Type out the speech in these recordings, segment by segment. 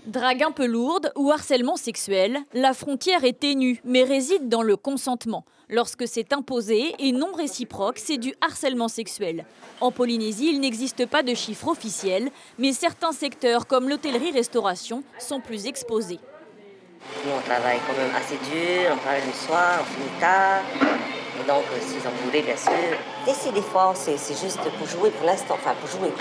Drague un peu lourde ou harcèlement sexuel, la frontière est ténue mais réside dans le consentement. Lorsque c'est imposé et non réciproque, c'est du harcèlement sexuel. En Polynésie, il n'existe pas de chiffre officiel, mais certains secteurs comme l'hôtellerie-restauration sont plus exposés. Nous, on travaille quand même assez dur, on travaille le soir, on finit tard. Et donc, s'ils en voulaient, bien sûr. Et si des fois, c'est juste pour jouer pour l'instant, enfin pour jouer.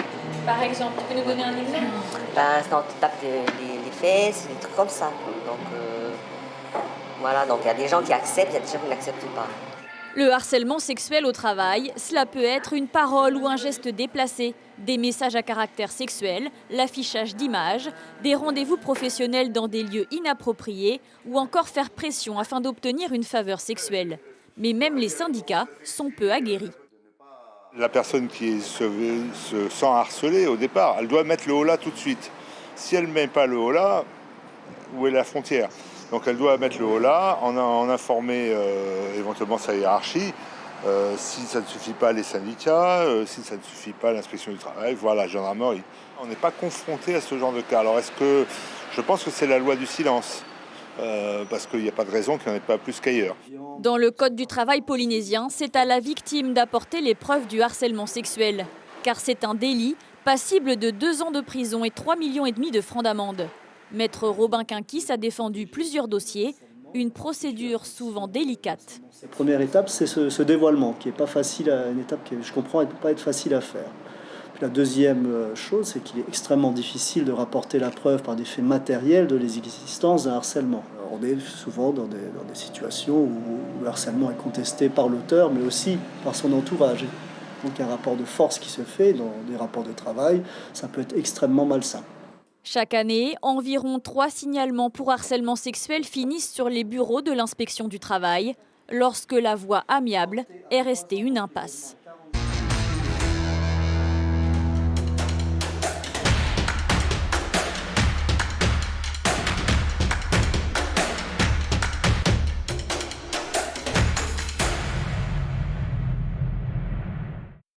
Par exemple, tu peux nous donner un exemple? Ben, quand tu tapes les fesses, des trucs comme ça. Donc, voilà, donc il y a des gens qui acceptent, il y a des gens qui n'acceptent pas. Le harcèlement sexuel au travail, cela peut être une parole ou un geste déplacé, des messages à caractère sexuel, l'affichage d'images, des rendez-vous professionnels dans des lieux inappropriés ou encore faire pression afin d'obtenir une faveur sexuelle. Mais même les syndicats sont peu aguerris. La personne qui se sent harcelée au départ, elle doit mettre le holà tout de suite. Si elle ne met pas le holà, où est la frontière? Donc elle doit mettre le holà, en informer éventuellement sa hiérarchie. Si ça ne suffit pas, les syndicats, si ça ne suffit pas, l'inspection du travail, voire la gendarmerie. On n'est pas confronté à ce genre de cas. Alors je pense que c'est la loi du silence. Parce qu'il n'y a pas de raison qu'il n'y en ait pas plus qu'ailleurs. Dans le code du travail polynésien, c'est à la victime d'apporter les preuves du harcèlement sexuel. Car c'est un délit passible de 2 ans de prison et 3,5 millions de francs d'amende. Maître Robin Quinquis a défendu plusieurs dossiers, une procédure souvent délicate. La première étape, c'est ce dévoilement, qui n'est pas facile, une étape qui, je comprends, ne peut pas être facile à faire. Puis la deuxième chose, c'est qu'il est extrêmement difficile de rapporter la preuve par des faits matériels de l'existence d'un harcèlement. Alors on est souvent dans des situations où le harcèlement est contesté par l'auteur, mais aussi par son entourage. Donc un rapport de force qui se fait dans des rapports de travail, ça peut être extrêmement malsain. Chaque année, environ 3 signalements pour harcèlement sexuel finissent sur les bureaux de l'inspection du travail, lorsque la voie amiable est restée une impasse.